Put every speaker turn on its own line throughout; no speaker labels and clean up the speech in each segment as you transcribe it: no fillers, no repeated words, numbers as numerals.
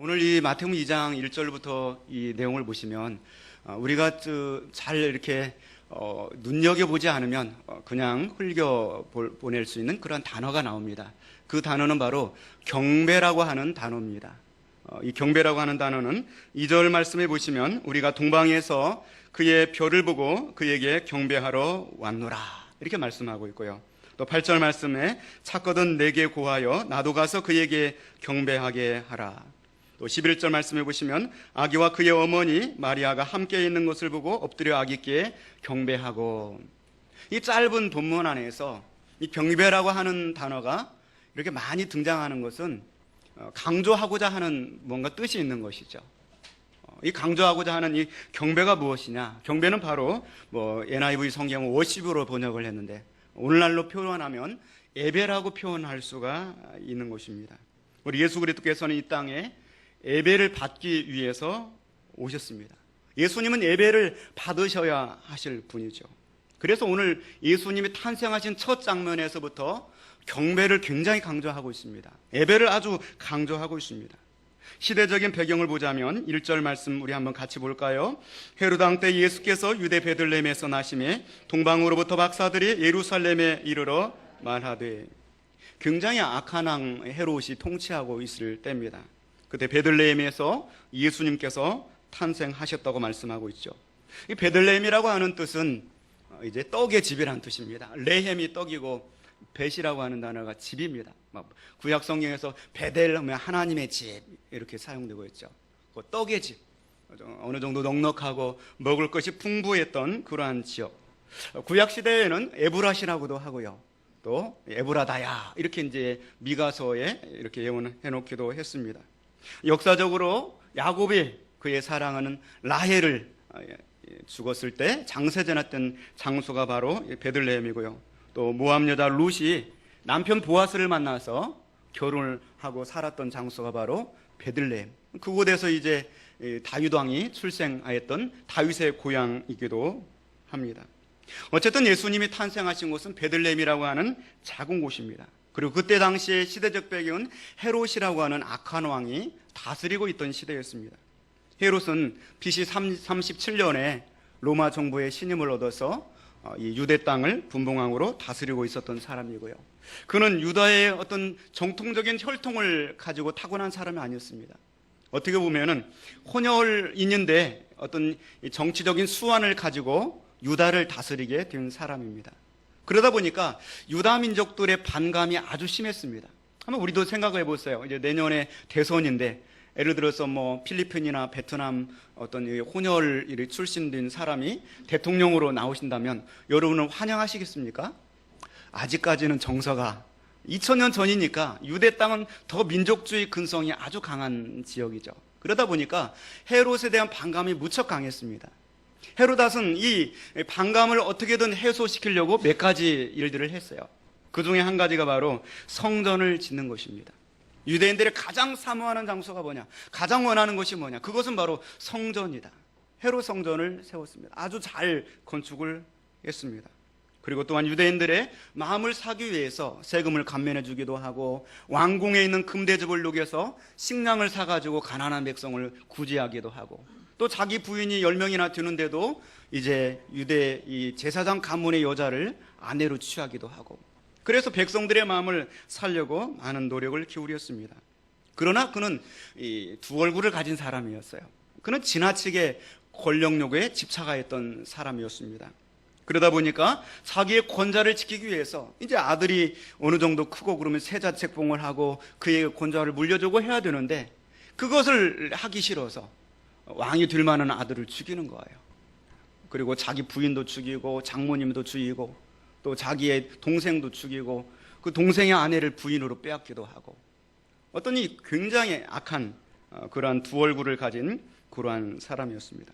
오늘 이 마태복음 2장 1절부터 이 내용을 보시면 우리가 잘 이렇게 눈여겨보지 않으면 그냥 흘겨보낼 수 있는 그런 단어가 나옵니다. 그 단어는 바로 경배라고 하는 단어입니다. 이 경배라고 하는 단어는 2절 말씀에 보시면 우리가 동방에서 그의 별을 보고 그에게 경배하러 왔노라 이렇게 말씀하고 있고요. 또 8절 말씀에 찾거든 내게 고하여 나도 가서 그에게 경배하게 하라. 또 11절 말씀해 보시면 아기와 그의 어머니 마리아가 함께 있는 것을 보고 엎드려 아기께 경배하고, 이 짧은 본문 안에서 이 경배라고 하는 단어가 이렇게 많이 등장하는 것은 강조하고자 하는 뭔가 뜻이 있는 것이죠. 이 강조하고자 하는 이 경배가 무엇이냐? 경배는 바로 NIV 성경은 워십으로 번역을 했는데 오늘날로 표현하면 예배라고 표현할 수가 있는 것입니다. 우리 예수 그리스도께서는 이 땅에 예배를 받기 위해서 오셨습니다. 예수님은 예배를 받으셔야 하실 분이죠. 그래서 오늘 예수님이 탄생하신 첫 장면에서부터 경배를 굉장히 강조하고 있습니다. 예배를 아주 강조하고 있습니다. 시대적인 배경을 보자면 1절 말씀 우리 한번 같이 볼까요? 헤롯 왕 때 예수께서 유대 베들레헴에서 나심에 동방으로부터 박사들이 예루살렘에 이르러 말하되, 굉장히 악한 왕 헤롯이 통치하고 있을 때입니다. 그때 베들레헴에서 예수님께서 탄생하셨다고 말씀하고 있죠. 이 베들레헴이라고 하는 뜻은 이제 떡의 집이라는 뜻입니다. 레헴이 떡이고 벳이라고 하는 단어가 집입니다. 구약 성경에서 베델 하면 하나님의 집 이렇게 사용되고 있죠. 그 떡의 집, 어느 정도 넉넉하고 먹을 것이 풍부했던 그러한 지역. 구약 시대에는 에브라시라고도 하고요. 또 에브라다야 이렇게 이제 미가서에 이렇게 예언해 놓기도 했습니다. 역사적으로 야곱이 그의 사랑하는 라헬을 죽었을 때 장세전했던 장소가 바로 베들레헴이고요. 또 모압 여자 룻이 남편 보아스를 만나서 결혼을 하고 살았던 장소가 바로 베들레헴. 그곳에서 이제 다윗 왕이 출생하였던 다윗의 고향이기도 합니다. 어쨌든 예수님이 탄생하신 곳은 베들레헴이라고 하는 작은 곳입니다. 그리고 그때 당시의 시대적 배경은 헤롯이라고 하는 악한 왕이 다스리고 있던 시대였습니다. 헤롯은 BC 37년에 로마 정부의 신임을 얻어서 이 유대 땅을 분봉왕으로 다스리고 있었던 사람이고요. 그는 유다의 어떤 정통적인 혈통을 가지고 타고난 사람이 아니었습니다. 어떻게 보면은 혼혈인인데 어떤 정치적인 수완을 가지고 유다를 다스리게 된 사람입니다. 그러다 보니까 유다 민족들의 반감이 아주 심했습니다. 한번 우리도 생각해 보세요. 이제 내년에 대선인데 예를 들어서 필리핀이나 베트남 어떤 혼혈 출신된 사람이 대통령으로 나오신다면 여러분은 환영하시겠습니까? 아직까지는 정서가 2000년 전이니까 유대 땅은 더 민족주의 근성이 아주 강한 지역이죠. 그러다 보니까 헤롯에 대한 반감이 무척 강했습니다. 헤로닷은 이 반감을 어떻게든 해소시키려고 몇 가지 일들을 했어요. 그 중에 한 가지가 바로 성전을 짓는 것입니다. 유대인들이 가장 사모하는 장소가 뭐냐? 가장 원하는 것이 뭐냐? 그것은 바로 성전이다. 헤롯 성전을 세웠습니다. 아주 잘 건축을 했습니다. 그리고 또한 유대인들의 마음을 사기 위해서 세금을 감면해 주기도 하고 왕궁에 있는 금대접을 녹여서 식량을 사가지고 가난한 백성을 구제하기도 하고, 또 자기 부인이 10명이나 되는데도 이제 유대 이 제사장 가문의 여자를 아내로 취하기도 하고, 그래서 백성들의 마음을 살려고 많은 노력을 기울였습니다. 그러나 그는 이 두 얼굴을 가진 사람이었어요. 그는 지나치게 권력욕에 집착하였던 사람이었습니다. 그러다 보니까 자기의 권좌를 지키기 위해서 이제 아들이 어느 정도 크고 그러면 세자책봉을 하고 그의 권좌를 물려주고 해야 되는데 그것을 하기 싫어서 왕이 될 만한 아들을 죽이는 거예요. 그리고 자기 부인도 죽이고 장모님도 죽이고 또 자기의 동생도 죽이고 그 동생의 아내를 부인으로 빼앗기도 하고, 어떤 이 굉장히 악한 그러한 두 얼굴을 가진 그러한 사람이었습니다.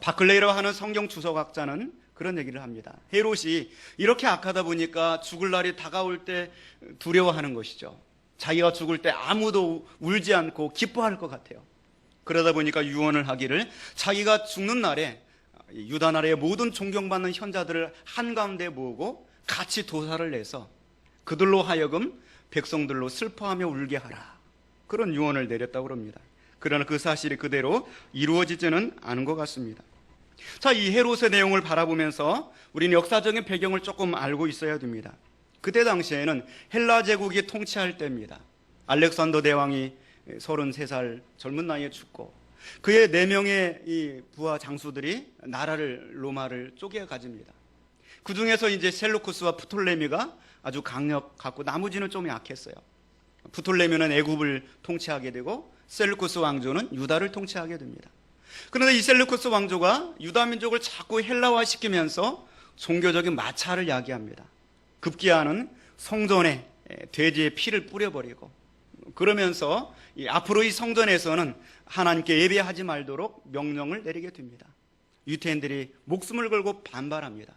바클레이라고 하는 성경 주석학자는 그런 얘기를 합니다. 헤롯이 이렇게 악하다 보니까 죽을 날이 다가올 때 두려워하는 것이죠. 자기가 죽을 때 아무도 울지 않고 기뻐할 것 같아요. 그러다 보니까 유언을 하기를 자기가 죽는 날에 유다 나라의 모든 존경받는 현자들을 한가운데 모으고 같이 도사를 내서 그들로 하여금 백성들로 슬퍼하며 울게 하라. 그런 유언을 내렸다고 합니다. 그러나 그 사실이 그대로 이루어지지는 않은 것 같습니다. 자, 이 헤롯의 내용을 바라보면서 우리는 역사적인 배경을 조금 알고 있어야 됩니다. 그때 당시에는 헬라 제국이 통치할 때입니다. 알렉산더 대왕이 33살 젊은 나이에 죽고 그의 4명의 이 부하 장수들이 로마를 쪼개 가집니다. 그 중에서 이제 셀루쿠스와 프톨레미가 아주 강력하고 나머지는 좀 약했어요. 프톨레미는 애굽을 통치하게 되고 셀루쿠스 왕조는 유다를 통치하게 됩니다. 그런데 이 셀루쿠스 왕조가 유다 민족을 자꾸 헬라화시키면서 종교적인 마찰을 야기합니다. 급기야는 성전에 돼지의 피를 뿌려버리고 그러면서 앞으로 이 성전에서는 하나님께 예배하지 말도록 명령을 내리게 됩니다. 유태인들이 목숨을 걸고 반발합니다.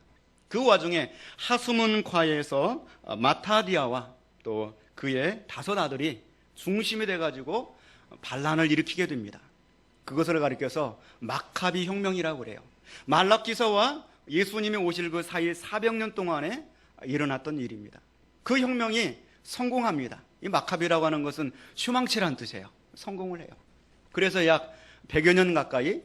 그 와중에 하수문과에서 마타디아와 또 그의 5 아들이 중심이 돼가지고 반란을 일으키게 됩니다. 그것을 가리켜서 마카비 혁명이라고 그래요. 말라기서와 예수님이 오실 그 사이 400년 동안에 일어났던 일입니다. 그 혁명이 성공합니다. 이 마카비라고 하는 것은 휴망치라는 뜻이에요. 성공을 해요. 그래서 약 100여 년 가까이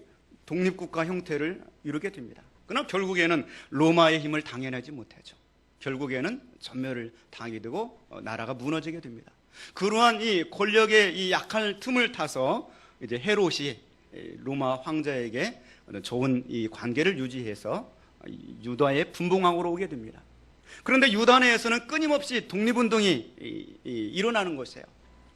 독립국가 형태를 이루게 됩니다. 그러나 결국에는 로마의 힘을 당해내지 못하죠. 결국에는 전멸을 당하게 되고 나라가 무너지게 됩니다. 그러한 이 권력의 이 약한 틈을 타서 이제 헤롯이 로마 황제에게 좋은 이 관계를 유지해서 유다의 분봉왕으로 오게 됩니다. 그런데 유다 내에서는 끊임없이 독립운동이 일어나는 것이에요.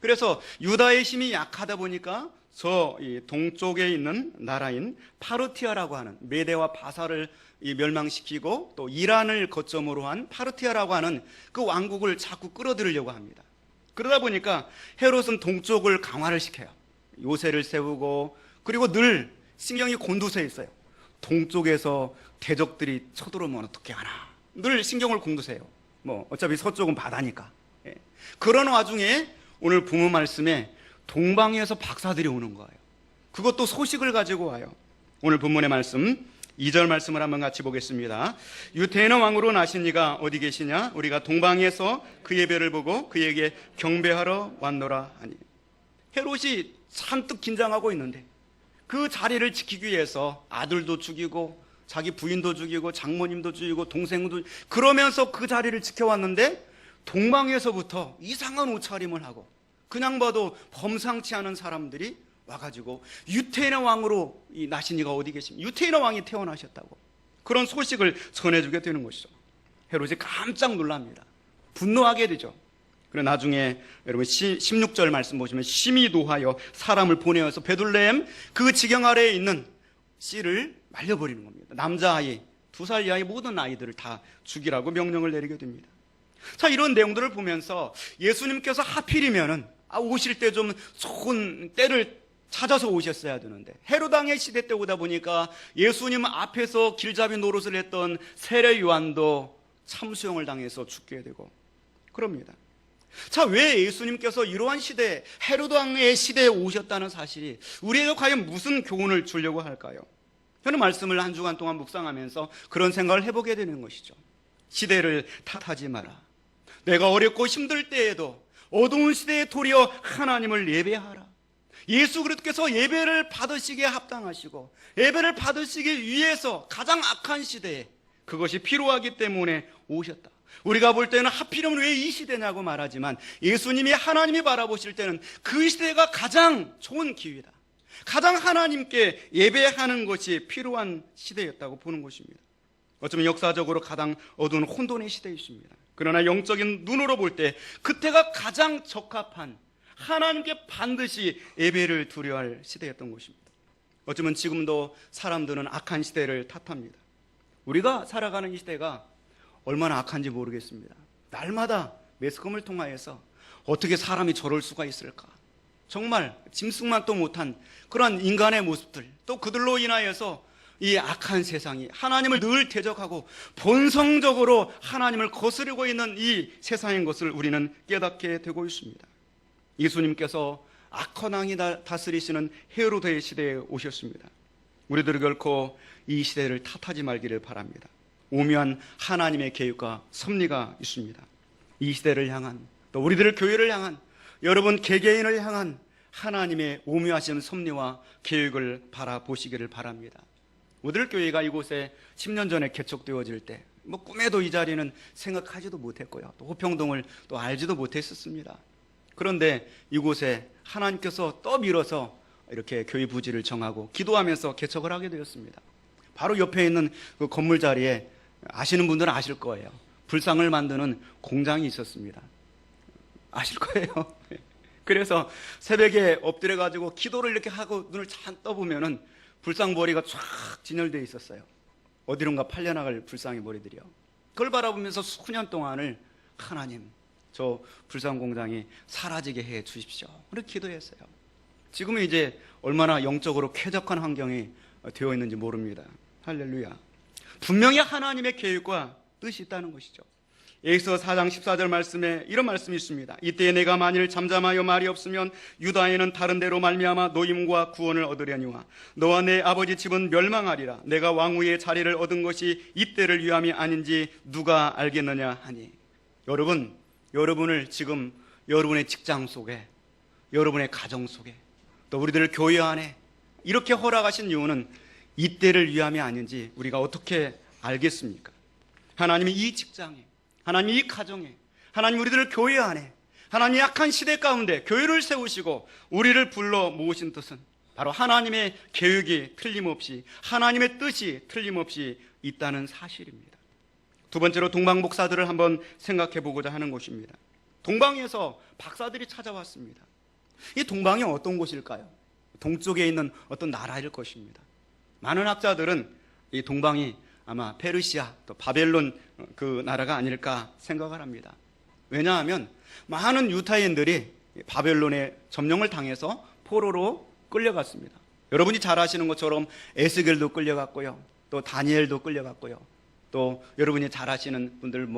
그래서 유다의 힘이 약하다 보니까 저 동쪽에 있는 나라인 파르티아라고 하는 메대와 바사를 멸망시키고 또 이란을 거점으로 한 파르티아라고 하는 그 왕국을 자꾸 끌어들이려고 합니다. 그러다 보니까 헤롯은 동쪽을 강화를 시켜요. 요새를 세우고 그리고 늘 신경이 곤두서 있어요. 동쪽에서 대적들이 쳐들어오면 어떻게 하나 늘 신경을 곤두세요. 어차피 서쪽은 바다니까. 그런 와중에 오늘 부모 말씀에 동방에서 박사들이 오는 거예요. 그것도 소식을 가지고 와요. 오늘 본문의 말씀 2절 말씀을 한번 같이 보겠습니다. 유태인의 왕으로 나신 이가 어디 계시냐? 우리가 동방에서 그 예배를 보고 그에게 경배하러 왔노라 하니. 헤롯이 잔뜩 긴장하고 있는데 그 자리를 지키기 위해서 아들도 죽이고 자기 부인도 죽이고 장모님도 죽이고 동생도 그러면서 그 자리를 지켜왔는데 동방에서부터 이상한 옷차림을 하고 그냥 봐도 범상치 않은 사람들이 와가지고 유태인의 왕으로 나신 이가 어디 계십니까? 유태인의 왕이 태어나셨다고 그런 소식을 전해주게 되는 것이죠. 헤롯이 깜짝 놀랍니다. 분노하게 되죠. 그리고 나중에 여러분 16절 말씀 보시면 심히 노하여 사람을 보내어서 베들레헴 그 지경 아래에 있는 씨를 말려버리는 겁니다. 남자아이 2살 이하의 모든 아이들을 다 죽이라고 명령을 내리게 됩니다. 자, 이런 내용들을 보면서 예수님께서 하필이면은 오실 때 좀 좋은 때를 찾아서 오셨어야 되는데 헤롯왕의 시대 때 오다 보니까 예수님 앞에서 길잡이 노릇을 했던 세례 요한도 참수형을 당해서 죽게 되고 그럽니다. 자, 왜 예수님께서 이러한 시대 헤롯왕의 시대에 오셨다는 사실이 우리에게 과연 무슨 교훈을 주려고 할까요? 저는 말씀을 한 주간 동안 묵상하면서 그런 생각을 해보게 되는 것이죠. 시대를 탓하지 마라. 내가 어렵고 힘들 때에도 어두운 시대에 도리어 하나님을 예배하라. 예수 그리스도께서 예배를 받으시기에 합당하시고 예배를 받으시기 위해서 가장 악한 시대에 그것이 필요하기 때문에 오셨다. 우리가 볼 때는 하필이면 왜 이 시대냐고 말하지만 예수님이 하나님이 바라보실 때는 그 시대가 가장 좋은 기회다. 가장 하나님께 예배하는 것이 필요한 시대였다고 보는 것입니다. 어쩌면 역사적으로 가장 어두운 혼돈의 시대이십니다. 그러나 영적인 눈으로 볼 때 그때가 가장 적합한 하나님께 반드시 예배를 드려야 할 시대였던 것입니다. 어쩌면 지금도 사람들은 악한 시대를 탓합니다. 우리가 살아가는 이 시대가 얼마나 악한지 모르겠습니다. 날마다 매스컴을 통하여서 어떻게 사람이 저럴 수가 있을까? 정말 짐승만도 못한 그런 인간의 모습들, 또 그들로 인하여서 이 악한 세상이 하나님을 늘 대적하고 본성적으로 하나님을 거스르고 있는 이 세상인 것을 우리는 깨닫게 되고 있습니다. 예수님께서 악한 왕이 다스리시는 헤로데의 시대에 오셨습니다. 우리들은 결코 이 시대를 탓하지 말기를 바랍니다. 오묘한 하나님의 계획과 섭리가 있습니다. 이 시대를 향한 또 우리들의 교회를 향한 여러분 개개인을 향한 하나님의 오묘하신 섭리와 계획을 바라보시기를 바랍니다. 우리들 교회가 이곳에 10년 전에 개척되어질 때 꿈에도 이 자리는 생각하지도 못했고요, 또 호평동을 또 알지도 못했었습니다. 그런데 이곳에 하나님께서 떠밀어서 이렇게 교회 부지를 정하고 기도하면서 개척을 하게 되었습니다. 바로 옆에 있는 그 건물 자리에 아시는 분들은 아실 거예요. 불상을 만드는 공장이 있었습니다. 아실 거예요. 그래서 새벽에 엎드려 가지고 기도를 이렇게 하고 눈을 찬 떠보면은 불상 머리가 쫙 진열되어 있었어요. 어디론가 팔려나갈 불상의 머리들이요. 그걸 바라보면서 수년 동안을 하나님, 저 불상 공장이 사라지게 해 주십시오, 그렇게 기도했어요. 지금은 이제 얼마나 영적으로 쾌적한 환경이 되어 있는지 모릅니다. 할렐루야. 분명히 하나님의 계획과 뜻이 있다는 것이죠. 에스더 4장 14절 말씀에 이런 말씀이 있습니다. 이때 내가 만일 잠잠하여 말이 없으면 유다에는 다른 데로 말미암아 노임과 구원을 얻으려니와 너와 내 아버지 집은 멸망하리라. 내가 왕후의 자리를 얻은 것이 이때를 위함이 아닌지 누가 알겠느냐 하니. 여러분을 지금 여러분의 직장 속에, 여러분의 가정 속에, 또 우리들 교회 안에 이렇게 허락하신 이유는 이때를 위함이 아닌지 우리가 어떻게 알겠습니까? 하나님이 이 직장에, 하나님 이 가정에, 하나님 우리들을 교회 안에, 하나님 약한 시대 가운데 교회를 세우시고 우리를 불러 모으신 뜻은 바로 하나님의 계획이 틀림없이, 하나님의 뜻이 틀림없이 있다는 사실입니다. 두 번째로 동방 목사들을 한번 생각해 보고자 하는 것입니다. 동방에서 박사들이 찾아왔습니다. 이 동방이 어떤 곳일까요? 동쪽에 있는 어떤 나라일 것입니다. 많은 학자들은 이 동방이 아마 페르시아, 또 바벨론 그 나라가 아닐까 생각을 합니다. 왜냐하면 많은 유다인들이 바벨론의 점령을 당해서 포로로 끌려갔습니다. 여러분이 잘 아시는 것처럼 에스겔도 끌려갔고요, 또 다니엘도 끌려갔고요, 또 여러분이 잘 아시는 분들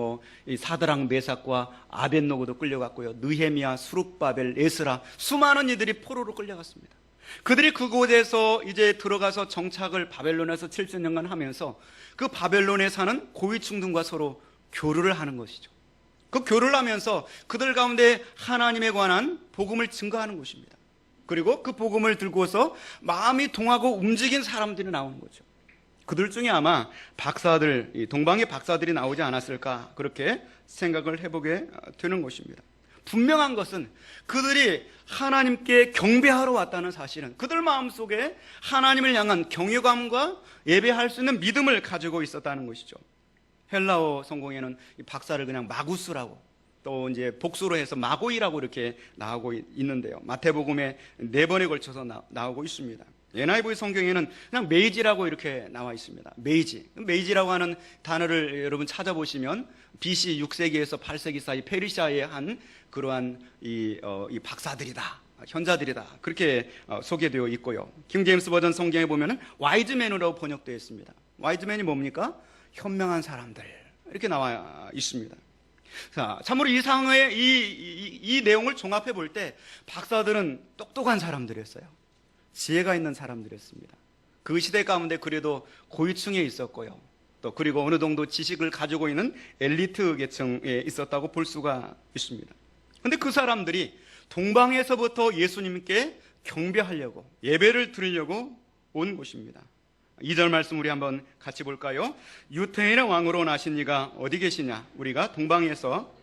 이 사드랑 메삭과 아벳노고도 끌려갔고요, 느헤미야, 수룹바벨, 에스라, 수많은 이들이 포로로 끌려갔습니다. 그들이 그곳에서 이제 들어가서 정착을 바벨론에서 70년간 하면서 그 바벨론에 사는 고위층들과 서로 교류를 하는 것이죠. 그 교류를 하면서 그들 가운데 하나님에 관한 복음을 증거하는 것입니다. 그리고 그 복음을 들고서 마음이 동하고 움직인 사람들이 나오는 거죠. 그들 중에 아마 박사들, 동방의 박사들이 나오지 않았을까, 그렇게 생각을 해보게 되는 것입니다. 분명한 것은 그들이 하나님께 경배하러 왔다는 사실은 그들 마음속에 하나님을 향한 경외감과 예배할 수 있는 믿음을 가지고 있었다는 것이죠. 헬라어 성경에는 이 박사를 그냥 마구스라고, 또 이제 복수로 해서 마고이라고 이렇게 나오고 있는데요. 마태복음에 4번에 걸쳐서 나오고 있습니다. NIV 성경에는 그냥 메이지라고 이렇게 나와 있습니다. 메이지라고 하는 단어를 여러분 찾아보시면 BC 6세기에서 8세기 사이 페르시아에 한 그러한 이 박사들이다, 현자들이다, 그렇게 소개되어 있고요. 킹제임스 버전 성경에 보면은 와이즈맨으로 번역되어 있습니다. 와이즈맨이 뭡니까? 현명한 사람들, 이렇게 나와 있습니다. 자, 참으로 이 상의 이 내용을 종합해 볼 때 박사들은 똑똑한 사람들이었어요. 지혜가 있는 사람들이었습니다. 그 시대 가운데 그래도 고위층에 있었고요, 또 그리고 어느 정도 지식을 가지고 있는 엘리트 계층에 있었다고 볼 수가 있습니다. 그런데 그 사람들이 동방에서부터 예수님께 경배하려고, 예배를 드리려고 온 곳입니다. 2절 말씀 우리 한번 같이 볼까요? 유태인의 왕으로 나신 이가 어디 계시냐? 우리가 동방에서,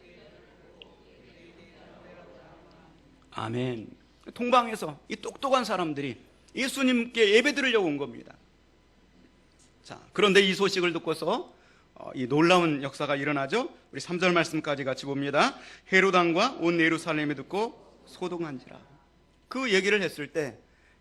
아멘. 동방에서 이 똑똑한 사람들이 예수님께 예배 드리려고 온 겁니다. 자, 그런데 이 소식을 듣고서 이 놀라운 역사가 일어나죠. 우리 3절 말씀까지 같이 봅니다. 헤롯 왕과 온 예루살렘이 듣고 소동한지라. 그 얘기를 했을 때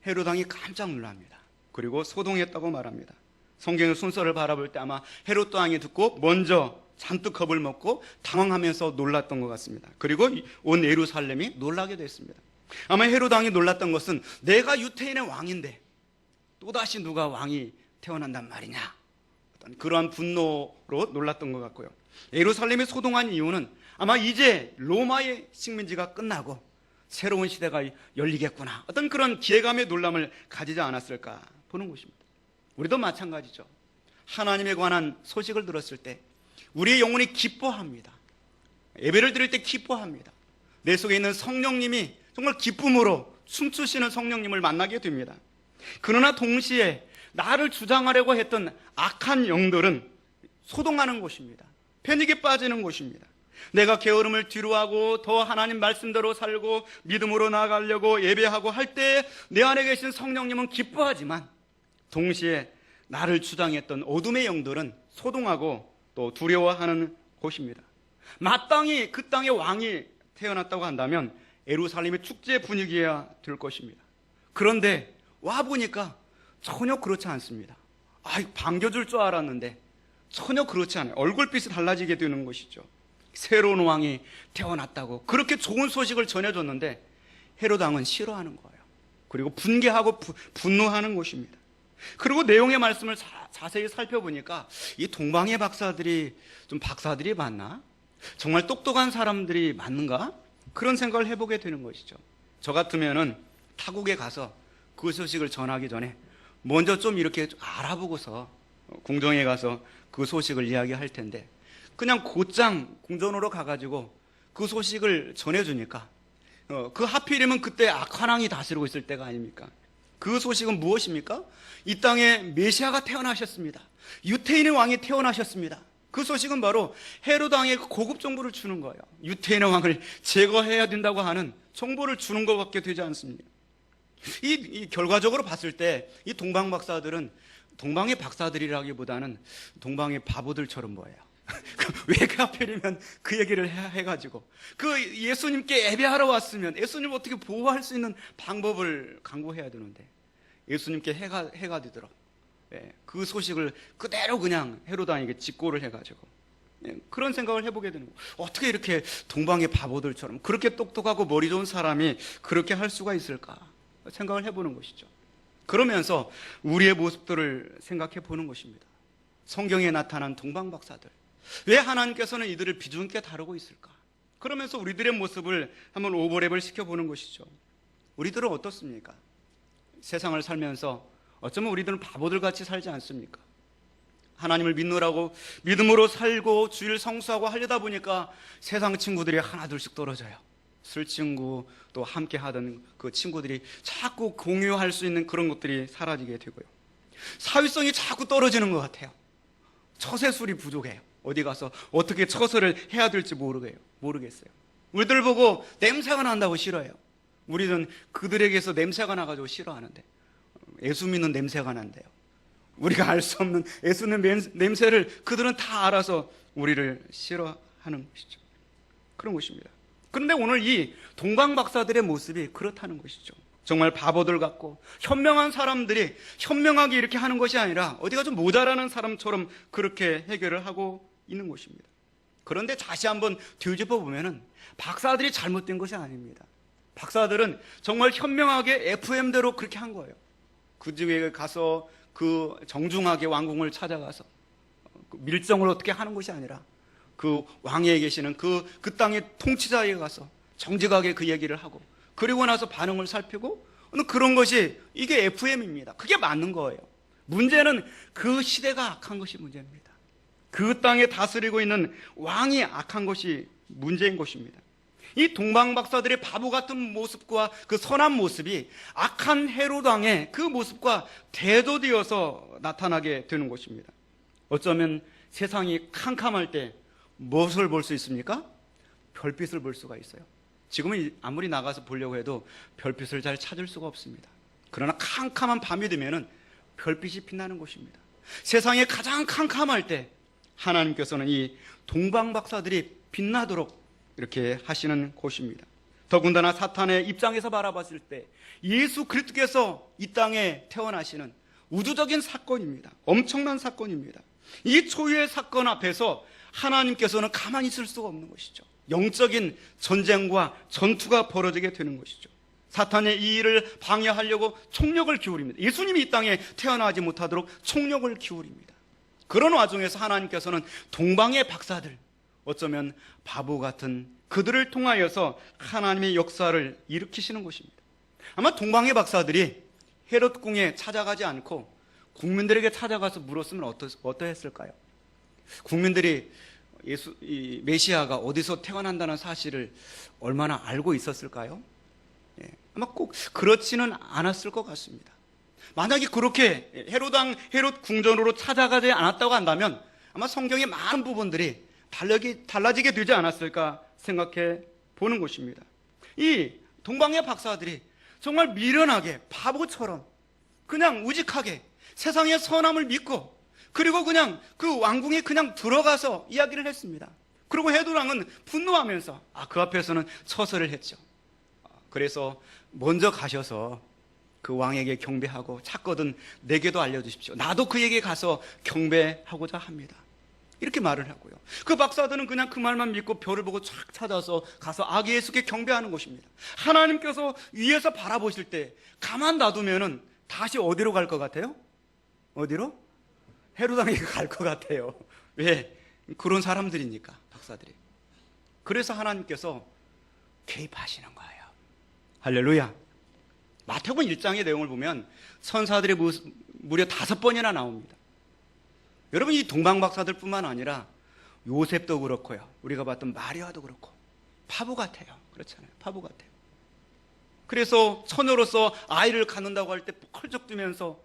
헤롯 왕이 깜짝 놀랍니다. 그리고 소동했다고 말합니다. 성경의 순서를 바라볼 때 아마 헤롯 왕이 듣고 먼저 잔뜩 겁을 먹고 당황하면서 놀랐던 것 같습니다. 그리고 온 예루살렘이 놀라게 됐습니다. 아마 헤롯 왕이 놀랐던 것은 내가 유태인의 왕인데 또다시 누가 왕이 태어난단 말이냐, 어떤 그러한 분노로 놀랐던 것 같고요. 예루살렘이 소동한 이유는 아마 이제 로마의 식민지가 끝나고 새로운 시대가 열리겠구나, 어떤 그런 기대감의 놀람을 가지지 않았을까 보는 것입니다. 우리도 마찬가지죠. 하나님에 관한 소식을 들었을 때 우리의 영혼이 기뻐합니다. 예배를 드릴 때 기뻐합니다. 내 속에 있는 성령님이 정말 기쁨으로 춤추시는 성령님을 만나게 됩니다. 그러나 동시에 나를 주장하려고 했던 악한 영들은 소동하는 곳입니다. 패닉에 빠지는 곳입니다. 내가 게으름을 뒤로하고 더 하나님 말씀대로 살고 믿음으로 나아가려고 예배하고 할 때 내 안에 계신 성령님은 기뻐하지만 동시에 나를 주장했던 어둠의 영들은 소동하고 또 두려워하는 곳입니다. 마땅히 그 땅의 왕이 태어났다고 한다면 예루살렘의 축제 분위기여야 될 것입니다. 그런데 와보니까 전혀 그렇지 않습니다. 반겨줄 줄 알았는데 전혀 그렇지 않아요. 얼굴빛이 달라지게 되는 것이죠. 새로운 왕이 태어났다고 그렇게 좋은 소식을 전해줬는데 헤롯 왕은 싫어하는 거예요. 그리고 분개하고 분노하는 것입니다. 그리고 내용의 말씀을 자세히 살펴보니까 이 동방의 박사들이 좀 박사들이 맞나? 정말 똑똑한 사람들이 맞는가? 그런 생각을 해보게 되는 것이죠. 저 같으면은 타국에 가서 그 소식을 전하기 전에 먼저 좀 이렇게 알아보고서 궁정에 가서 그 소식을 이야기할 텐데 그냥 곧장 궁전으로 가가지고 그 소식을 전해주니까 그 하필이면 그때 악한 왕이 다스리고 있을 때가 아닙니까? 그 소식은 무엇입니까? 이 땅에 메시아가 태어나셨습니다. 유태인의 왕이 태어나셨습니다. 그 소식은 바로 헤롯 왕의 고급 정보를 주는 거예요. 유태인의 왕을 제거해야 된다고 하는 정보를 주는 것밖에 되지 않습니다. 이 결과적으로 봤을 때 이 동방 박사들은 동방의 박사들이라기보다는 동방의 바보들처럼 보여요. 왜 그 하필이면 그 얘기를 해가지고 그 예수님께 예배하러 왔으면 예수님을 어떻게 보호할 수 있는 방법을 강구해야 되는데 예수님께 해가 되더라. 그 소식을 그대로 그냥 헤롯 왕에게 직고를 해가지고 그런 생각을 해보게 되는 거예요. 어떻게 이렇게 동방의 바보들처럼 그렇게 똑똑하고 머리 좋은 사람이 그렇게 할 수가 있을까 생각을 해보는 것이죠. 그러면서 우리의 모습들을 생각해 보는 것입니다. 성경에 나타난 동방 박사들, 왜 하나님께서는 이들을 비중 있게 다루고 있을까? 그러면서 우리들의 모습을 한번 오버랩을 시켜보는 것이죠. 우리들은 어떻습니까? 세상을 살면서 어쩌면 우리들은 바보들같이 살지 않습니까? 하나님을 믿느라고 믿음으로 살고 주일 성수하고 하려다 보니까 세상 친구들이 하나둘씩 떨어져요. 술 친구, 또 함께 하던 그 친구들이 자꾸 공유할 수 있는 그런 것들이 사라지게 되고요. 사회성이 자꾸 떨어지는 것 같아요. 처세술이 부족해요. 어디 가서 어떻게 처세를 해야 될지 모르겠어요. 우리들 보고 냄새가 난다고 싫어해요. 우리는 그들에게서 냄새가 나가지고 싫어하는데 예수 믿는 냄새가 난대요. 우리가 알 수 없는 예수님의 냄새를 그들은 다 알아서 우리를 싫어하는 것이죠. 그런 것입니다. 그런데 오늘 이 동방 박사들의 모습이 그렇다는 것이죠. 정말 바보들 같고 현명한 사람들이 현명하게 이렇게 하는 것이 아니라 어디가 좀 모자라는 사람처럼 그렇게 해결을 하고 있는 것입니다. 그런데 다시 한번 뒤집어 보면은 박사들이 잘못된 것이 아닙니다. 박사들은 정말 현명하게 FM대로 그렇게 한 거예요. 그 집에 가서 그 정중하게 왕궁을 찾아가서 밀정을 어떻게 하는 것이 아니라 그 왕위에 계시는 그 땅의 통치자에게 가서 정직하게 그 얘기를 하고 그리고 나서 반응을 살피고 그런 것이 이게 FM입니다. 그게 맞는 거예요. 문제는 그 시대가 악한 것이 문제입니다. 그 땅에 다스리고 있는 왕이 악한 것이 문제인 것입니다. 이 동방 박사들의 바보 같은 모습과 그 선한 모습이 악한 헤롯 왕의 그 모습과 대조되어서 나타나게 되는 것입니다. 어쩌면 세상이 캄캄할 때 무엇을 볼 수 있습니까? 별빛을 볼 수가 있어요. 지금은 아무리 나가서 보려고 해도 별빛을 잘 찾을 수가 없습니다. 그러나 캄캄한 밤이 되면은 별빛이 빛나는 곳입니다. 세상에 가장 캄캄할 때 하나님께서는 이 동방 박사들이 빛나도록 이렇게 하시는 곳입니다. 더군다나 사탄의 입장에서 바라봤을 때 예수 그리스도께서 이 땅에 태어나시는 우주적인 사건입니다. 엄청난 사건입니다. 이 초유의 사건 앞에서 하나님께서는 가만히 있을 수가 없는 것이죠. 영적인 전쟁과 전투가 벌어지게 되는 것이죠. 사탄의 이 일을 방해하려고 총력을 기울입니다. 예수님이 이 땅에 태어나지 못하도록 총력을 기울입니다. 그런 와중에서 하나님께서는 동방의 박사들, 어쩌면 바보 같은 그들을 통하여서 하나님의 역사를 일으키시는 것입니다. 아마 동방의 박사들이 헤롯 궁에 찾아가지 않고 국민들에게 찾아가서 물었으면 어떠했을까요? 국민들이 이 메시아가 어디서 태어난다는 사실을 얼마나 알고 있었을까요? 아마 꼭 그렇지는 않았을 것 같습니다. 만약에 그렇게 헤롯 궁전으로 찾아가지 않았다고 한다면 아마 성경의 많은 부분들이 달라지게 되지 않았을까 생각해 보는 것입니다. 이 동방의 박사들이 정말 미련하게 바보처럼 그냥 우직하게 세상의 선함을 믿고 그리고 그냥 그 왕궁에 그냥 들어가서 이야기를 했습니다. 그리고 헤롯 왕은 분노하면서 그 앞에서는 처설을 했죠. 그래서 먼저 가셔서 그 왕에게 경배하고 찾거든 내게도 알려주십시오. 나도 그에게 가서 경배하고자 합니다. 이렇게 말을 하고요. 그 박사들은 그냥 그 말만 믿고 별을 보고 쫙 찾아서 가서 아기 예수께 경배하는 것입니다. 하나님께서 위에서 바라보실 때 가만 놔두면은 다시 어디로 갈 것 같아요? 어디로? 헤롯왕에게 갈 것 같아요. 왜? 그런 사람들이니까, 박사들이. 그래서 하나님께서 개입하시는 거예요. 할렐루야. 마태복음 1장의 내용을 보면 천사들이 무려 5번이나 나옵니다. 여러분, 이 동방박사들 뿐만 아니라 요셉도 그렇고요, 우리가 봤던 마리아도 그렇고 바보 같아요. 그렇잖아요. 바보 같아요. 그래서 처녀로서 아이를 갖는다고 할 때 펄쩍 뛰면서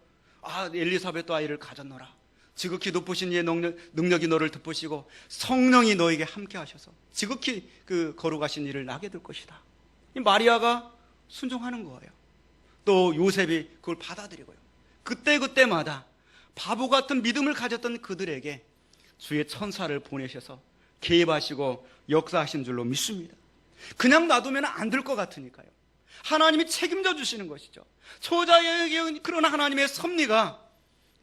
엘리사벳도 아이를 가졌노라. 지극히 높으신 이의 능력이 너를 덮으시고 성령이 너에게 함께 하셔서 지극히 그 거룩하신 일을 나게 될 것이다. 이 마리아가 순종하는 거예요. 또 요셉이 그걸 받아들이고요. 그때마다 바보 같은 믿음을 가졌던 그들에게 주의 천사를 보내셔서 개입하시고 역사하신 줄로 믿습니다. 그냥 놔두면 안 될 것 같으니까요. 하나님이 책임져 주시는 것이죠. 초자의 그런 하나님의 섭리가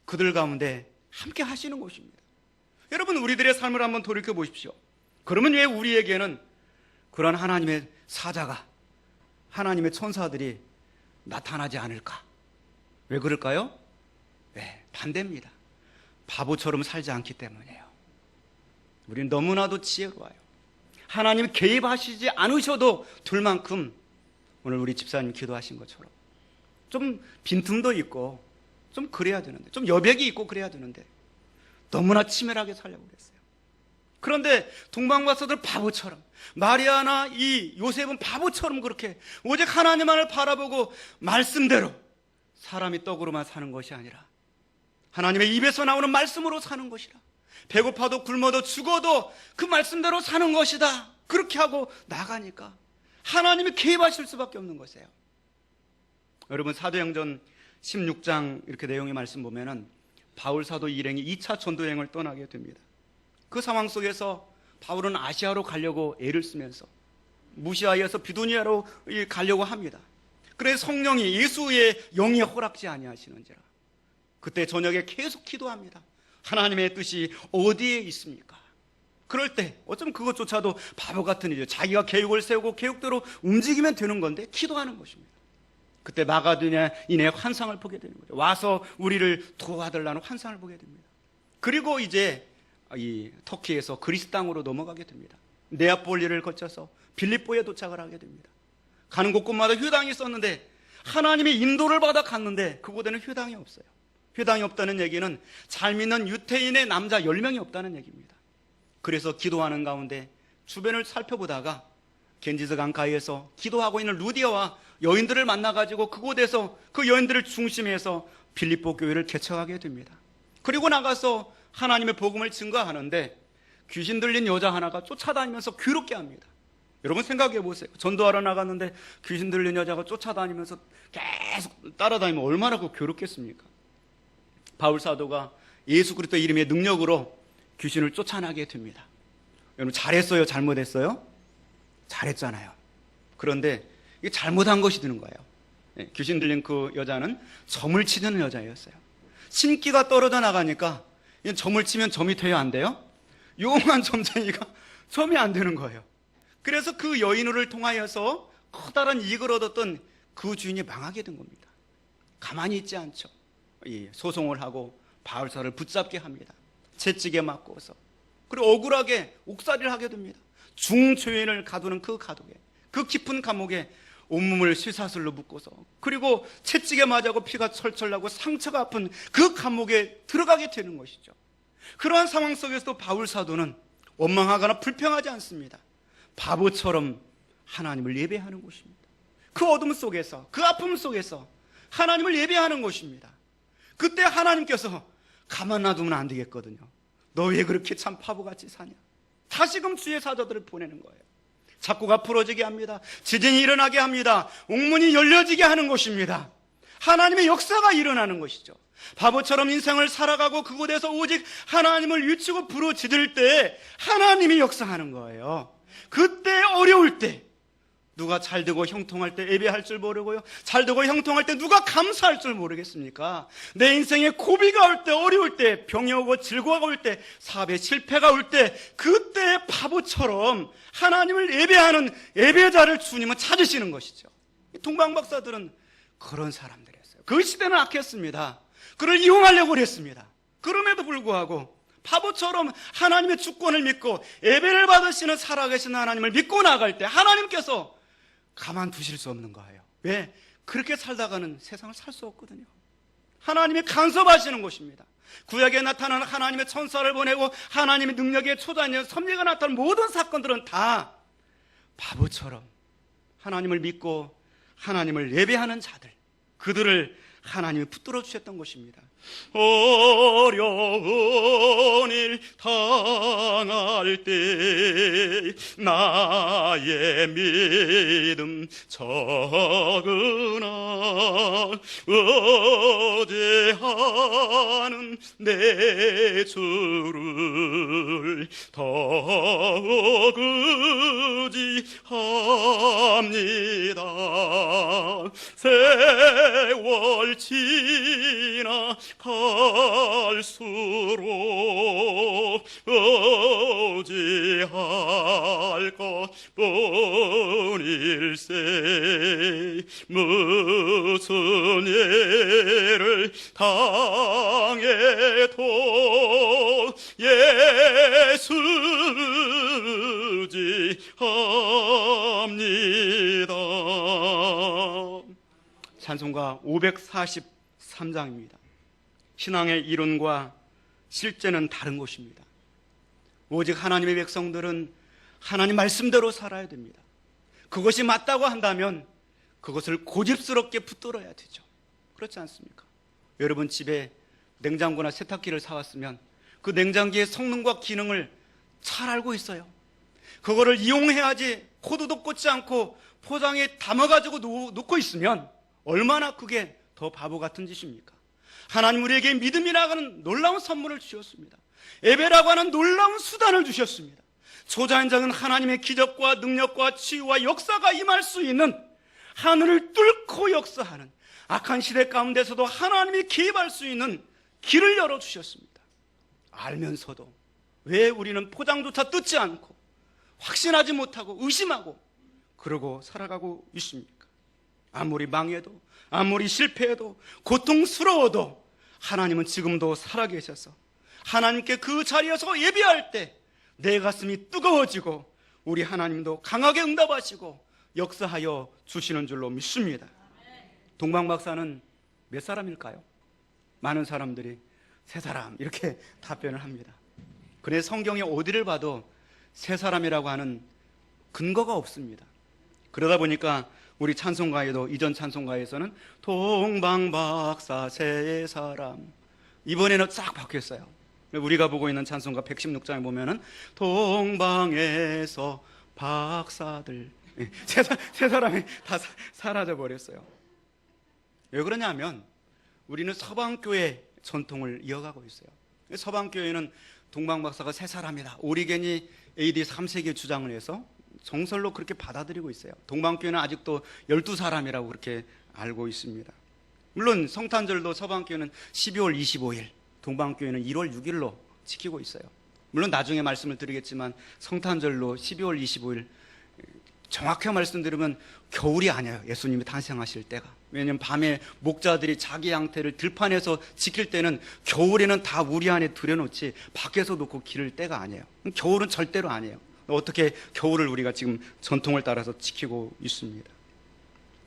그들 가운데 함께 하시는 것입니다. 여러분, 우리들의 삶을 한번 돌이켜 보십시오. 그러면 왜 우리에게는 그런 하나님의 사자가, 하나님의 천사들이 나타나지 않을까? 왜 그럴까요? 네, 반대입니다. 바보처럼 살지 않기 때문이에요. 우리는 너무나도 지혜로워요. 하나님이 개입하시지 않으셔도 될 만큼 오늘 우리 집사님 기도하신 것처럼 좀 빈틈도 있고 좀 그래야 되는데, 좀 여백이 있고 그래야 되는데 너무나 치밀하게 살려고 그랬어요. 그런데 동방박사들 바보처럼, 마리아나 이 요셉은 바보처럼 그렇게 오직 하나님만을 바라보고 말씀대로 사람이 떡으로만 사는 것이 아니라 하나님의 입에서 나오는 말씀으로 사는 것이라, 배고파도 굶어도 죽어도 그 말씀대로 사는 것이다. 그렇게 하고 나가니까 하나님이 개입하실 수밖에 없는 것이에요. 여러분, 사도행전 16장 이렇게 내용의 말씀 보면은 바울 사도 일행이 2차 전도여행을 떠나게 됩니다. 그 상황 속에서 바울은 아시아로 가려고 애를 쓰면서 무시아에서 비두니아로 가려고 합니다. 그래서 성령이 예수의 영이 허락지 아니하시는지라 그때 저녁에 계속 기도합니다. 하나님의 뜻이 어디에 있습니까? 그럴 때 어쩌면 그것조차도 바보 같은 일이죠. 자기가 계획을 세우고 계획대로 움직이면 되는 건데 기도하는 것입니다. 그때 마가다냐인의 환상을 보게 되는 거죠. 와서 우리를 도와달라는 환상을 보게 됩니다. 그리고 이제 이 터키에서 그리스 땅으로 넘어가게 됩니다. 네아폴리를 거쳐서 빌립보에 도착을 하게 됩니다. 가는 곳곳마다 회당이 있었는데 하나님의 인도를 받아 갔는데 그곳에는 회당이 없어요. 회당이 없다는 얘기는 잘 믿는 유태인의 남자 10명이 없다는 얘기입니다. 그래서 기도하는 가운데 주변을 살펴보다가 겐지스 강가에서 기도하고 있는 루디아와 여인들을 만나가지고 그곳에서 그 여인들을 중심해서 빌립보 교회를 개척하게 됩니다. 그리고 나가서 하나님의 복음을 증거하는데 귀신 들린 여자 하나가 쫓아다니면서 괴롭게 합니다. 여러분 생각해 보세요. 전도하러 나갔는데 귀신 들린 여자가 쫓아다니면서 계속 따라다니면 얼마나 괴롭겠습니까? 바울 사도가 예수 그리스도 이름의 능력으로 귀신을 쫓아나게 됩니다. 여러분, 잘했어요? 잘못했어요? 잘했잖아요. 그런데 이게 잘못한 것이 되는 거예요. 귀신 들린 그 여자는 점을 치는 여자였어요. 신기가 떨어져 나가니까 점을 치면 점이 돼요? 안 돼요? 용한 점쟁이가 점이 안 되는 거예요. 그래서 그 여인을 통하여서 커다란 이익을 얻었던 그 주인이 망하게 된 겁니다. 가만히 있지 않죠. 소송을 하고 바울사를 붙잡게 합니다. 채찍에 맞고서, 그리고 억울하게 옥살이를 하게 됩니다. 중죄인을 가두는 그 가독에, 그 깊은 감옥에 온몸을 쇠사슬로 묶어서, 그리고 채찍에 맞아고 피가 철철 나고 상처가 아픈 그 감옥에 들어가게 되는 것이죠. 그러한 상황 속에서도 바울 사도는 원망하거나 불평하지 않습니다. 바보처럼 하나님을 예배하는 것입니다. 그 어둠 속에서, 그 아픔 속에서 하나님을 예배하는 것입니다. 그때 하나님께서 가만 놔두면 안 되겠거든요. 너 왜 그렇게 참 바보같이 사냐? 다시금 주의 사자들을 보내는 거예요. 잡고가 풀어지게 합니다. 지진이 일어나게 합니다. 옥문이 열려지게 하는 것입니다. 하나님의 역사가 일어나는 것이죠. 바보처럼 인생을 살아가고 그곳에서 오직 하나님을 외치고 부르짖을 때 하나님이 역사하는 거예요. 그때 어려울 때 누가 잘되고 형통할 때 예배할 줄 모르고요, 잘되고 형통할 때 누가 감사할 줄 모르겠습니까? 내 인생에 고비가 올 때, 어려울 때, 병이 오고 질고가 올 때, 사업에 실패가 올 때, 그때 바보처럼 하나님을 예배하는 예배자를 주님은 찾으시는 것이죠. 동방박사들은 그런 사람들이었어요. 그 시대는 악했습니다. 그를 이용하려고 했습니다. 그럼에도 불구하고 바보처럼 하나님의 주권을 믿고 예배를 받으시는 살아계신 하나님을 믿고 나갈 때 하나님께서 가만두실 수 없는 거예요. 왜? 그렇게 살다가는 세상을 살 수 없거든요. 하나님이 간섭하시는 것입니다. 구약에 나타나는 하나님의 천사를 보내고 하나님의 능력의 초자년 섭리가 나타나는 모든 사건들은 다 바보처럼 하나님을 믿고 하나님을 예배하는 자들, 그들을 하나님이 붙들어 주셨던 것입니다. 어려운 일 당할 때 나의 믿음 적으나 어제하는 내 주를 더욱 의지합니다. 세월 지나 갈수록 의지할 것뿐일세. 무슨 예를 당해도 예수 의지합니다. 찬송가 543장입니다. 신앙의 이론과 실제는 다른 것입니다. 오직 하나님의 백성들은 하나님 말씀대로 살아야 됩니다. 그것이 맞다고 한다면 그것을 고집스럽게 붙들어야 되죠. 그렇지 않습니까? 여러분 집에 냉장고나 세탁기를 사왔으면 그 냉장기의 성능과 기능을 잘 알고 있어요. 그거를 이용해야지 코드도 꽂지 않고 포장에 담아가지고 놓고 있으면 얼마나 그게 더 바보 같은 짓입니까? 하나님 우리에게 믿음이라고 하는 놀라운 선물을 주셨습니다. 예배라고 하는 놀라운 수단을 주셨습니다. 초자연적인 하나님의 기적과 능력과 치유와 역사가 임할 수 있는, 하늘을 뚫고 역사하는 악한 시대 가운데서도 하나님이 개입할 수 있는 길을 열어주셨습니다. 알면서도 왜 우리는 포장조차 뜯지 않고 확신하지 못하고 의심하고 그러고 살아가고 있습니까? 아무리 망해도, 아무리 실패해도, 고통스러워도 하나님은 지금도 살아계셔서 하나님께 그 자리에서 예배할 때 내 가슴이 뜨거워지고 우리 하나님도 강하게 응답하시고 역사하여 주시는 줄로 믿습니다. 동방박사는 몇 사람일까요? 많은 사람들이 세 사람 이렇게 답변을 합니다. 그래 성경에 어디를 봐도 세 사람이라고 하는 근거가 없습니다. 그러다 보니까 우리 찬송가에도, 이전 찬송가에서는 동방박사 세 사람, 이번에는 싹 바뀌었어요. 우리가 보고 있는 찬송가 116장에 보면은 동방에서 박사들, 세 사람이 다 사라져 버렸어요. 왜 그러냐면 우리는 서방교회 전통을 이어가고 있어요. 서방교회는 동방박사가 세 사람이다, 오리겐이 AD 3세기에 주장을 해서 정설로 그렇게 받아들이고 있어요. 동방교회는 아직도 12사람이라고 그렇게 알고 있습니다. 물론 성탄절도 서방교회는 12월 25일, 동방교회는 1월 6일로 지키고 있어요. 물론 나중에 말씀을 드리겠지만 성탄절로 12월 25일, 정확히 말씀드리면 겨울이 아니에요. 예수님이 탄생하실 때가. 왜냐하면 밤에 목자들이 자기 양떼를 들판에서 지킬 때는 겨울에는 다 우리 안에 들여놓지 밖에서 놓고 기를 때가 아니에요. 겨울은 절대로 아니에요. 어떻게 겨울을 우리가 지금 전통을 따라서 지키고 있습니다.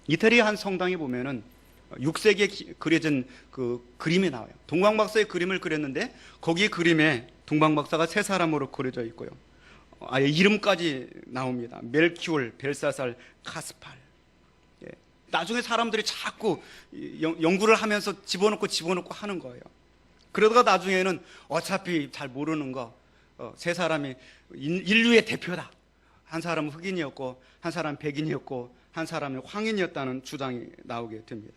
이태리 한 성당에 보면은 6세기에 그려진 그 그림이 나와요. 동방박사의 그림을 그렸는데 거기 그림에 동방박사가 세 사람으로 그려져 있고요. 아예 이름까지 나옵니다. 멜키올, 벨사살, 카스팔. 나중에 사람들이 자꾸 연구를 하면서 집어넣고 하는 거예요. 그러다가 나중에는 어차피 잘 모르는 세 사람이 인류의 대표다. 한 사람은 흑인이었고 한 사람은 백인이었고 한 사람은 황인이었다는 주장이 나오게 됩니다.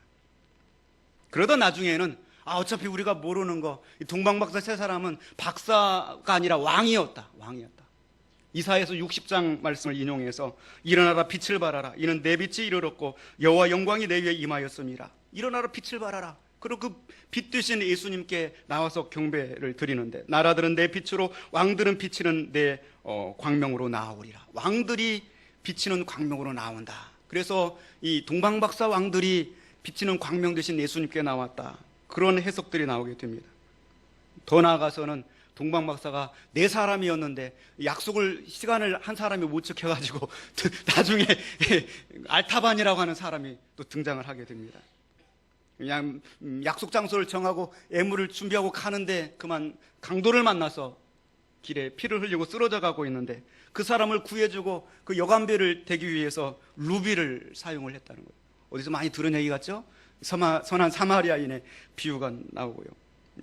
그러다 나중에는 어차피 우리가 모르는 동방박사 세 사람은 박사가 아니라 왕이었다. 이사야서 60장 말씀을 인용해서 일어나라 빛을 발하라. 이는 내 빛이 이르렀고 여호와 영광이 내 위에 임하였음이라. 일어나라 빛을 발하라. 그리고 그 빛 되신 예수님께 나와서 경배를 드리는데 나라들은 내 빛으로 왕들은 비치는 내 광명으로 나아오리라. 왕들이 비치는 광명으로 나온다. 그래서 이 동방박사 왕들이 비치는 광명 되신 예수님께 나왔다. 그런 해석들이 나오게 됩니다. 더 나아가서는 동방박사가 4사람이었는데 시간을 한 사람이 못 지켜가지고 나중에 알타반이라고 하는 사람이 또 등장을 하게 됩니다. 그냥 약속 장소를 정하고 애물을 준비하고 가는데 그만 강도를 만나서 길에 피를 흘리고 쓰러져 가고 있는데 그 사람을 구해주고 그 여간배를 대기 위해서 루비를 사용을 했다는 거예요. 어디서 많이 들은 얘기 같죠? 선한 사마리아인의 비유가 나오고요.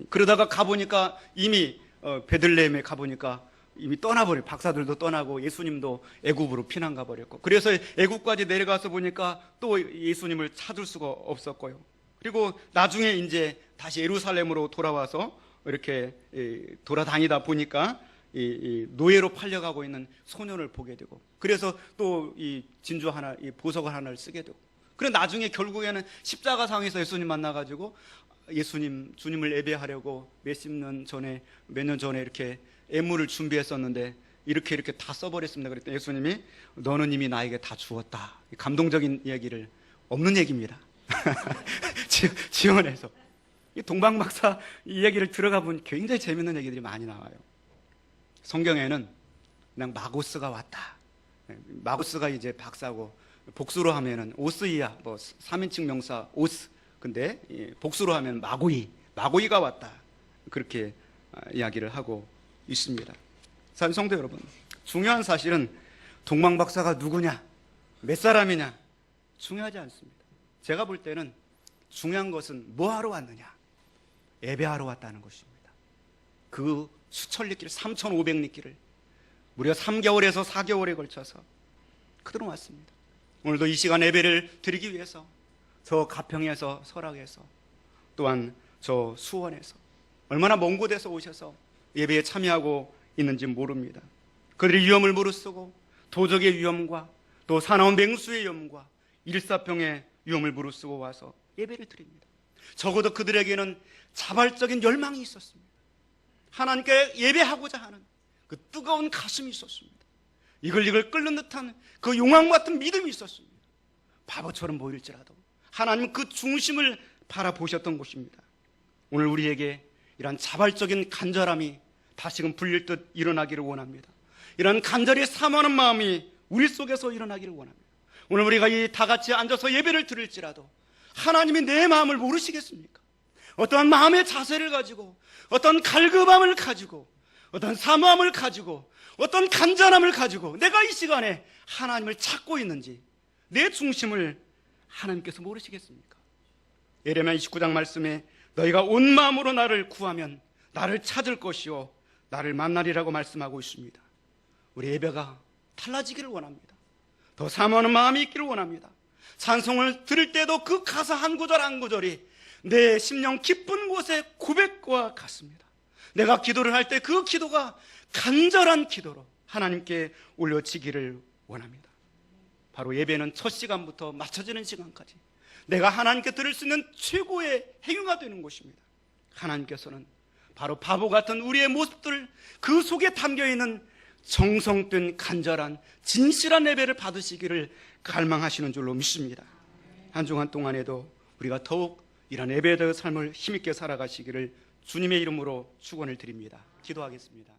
그러다가 가보니까 이미 베들레헴에 가보니까 이미 떠나버려. 박사들도 떠나고 예수님도 애굽으로 피난 가버렸고, 그래서 애굽까지 내려가서 보니까 또 예수님을 찾을 수가 없었고요. 그리고 나중에 이제 다시 예루살렘으로 돌아와서 이렇게 돌아다니다 보니까 이 노예로 팔려가고 있는 소년을 보게 되고, 그래서 또 이 진주 하나, 이 보석을 하나를 쓰게 되고, 그래 나중에 결국에는 십자가상에서 예수님 만나가지고 주님을 예배하려고 몇 년 전에 이렇게 애물을 준비했었는데 이렇게 다 써버렸습니다. 그랬더니 예수님이 너는 이미 나에게 다 주었다. 감동적인 얘기를, 없는 얘기입니다. 지원해서 이 동방박사 이 얘기를 들어가 보면 굉장히 재밌는 얘기들이 많이 나와요. 성경에는 그냥 마고스가 왔다. 마고스가 이제 박사고, 복수로 하면은 오스이야, 3인칭 명사 오스. 근데 복수로 하면 마고이가 왔다. 그렇게 이야기를 하고 있습니다. 사랑하는 성도 여러분, 중요한 사실은 동방박사가 누구냐, 몇 사람이냐 중요하지 않습니다. 제가 볼 때는 중요한 것은 뭐하러 왔느냐, 예배하러 왔다는 것입니다. 그 수천 리길, 3,500리길을 무려 3개월에서 4개월에 걸쳐서 그대로 왔습니다. 오늘도 이 시간 예배를 드리기 위해서 저 가평에서, 설악에서, 또한 저 수원에서 얼마나 먼 곳에서 오셔서 예배에 참여하고 있는지 모릅니다. 그들이 위험을 무릅쓰고 도적의 위험과 또 사나운 맹수의 위험과 일사병의 위험을 무릅쓰고 와서 예배를 드립니다. 적어도 그들에게는 자발적인 열망이 있었습니다. 하나님께 예배하고자 하는 그 뜨거운 가슴이 있었습니다. 이글이글 끓는 듯한 그 용암 같은 믿음이 있었습니다. 바보처럼 보일지라도 하나님 그 중심을 바라보셨던 곳입니다. 오늘 우리에게 이러한 자발적인 간절함이 다시금 불릴 듯 일어나기를 원합니다. 이런 간절히 사모하는 마음이 우리 속에서 일어나기를 원합니다. 오늘 우리가 이 다 같이 앉아서 예배를 드릴지라도 하나님이 내 마음을 모르시겠습니까? 어떠한 마음의 자세를 가지고, 어떤 갈급함을 가지고, 어떤 사모함을 가지고, 어떤 간절함을 가지고 내가 이 시간에 하나님을 찾고 있는지 내 중심을 하나님께서 모르시겠습니까? 예레미야 29장 말씀에 너희가 온 마음으로 나를 구하면 나를 찾을 것이요 나를 만나리라고 말씀하고 있습니다. 우리 예배가 달라지기를 원합니다. 더 사모하는 마음이 있기를 원합니다. 찬송을 들을 때도 그 가사 한 구절 한 구절이 내 심령 깊은 곳의 고백과 같습니다. 내가 기도를 할 때 그 기도가 간절한 기도로 하나님께 올려지기를 원합니다. 바로 예배는 첫 시간부터 맞춰지는 시간까지 내가 하나님께 드릴 수 있는 최고의 행위가 되는 곳입니다. 하나님께서는 바로 바보 같은 우리의 모습들, 그 속에 담겨있는 정성된 간절한 진실한 예배를 받으시기를 갈망하시는 줄로 믿습니다. 한 주간 동안에도 우리가 더욱 이런 예배의 삶을 힘있게 살아가시기를 주님의 이름으로 축원을 드립니다. 기도하겠습니다.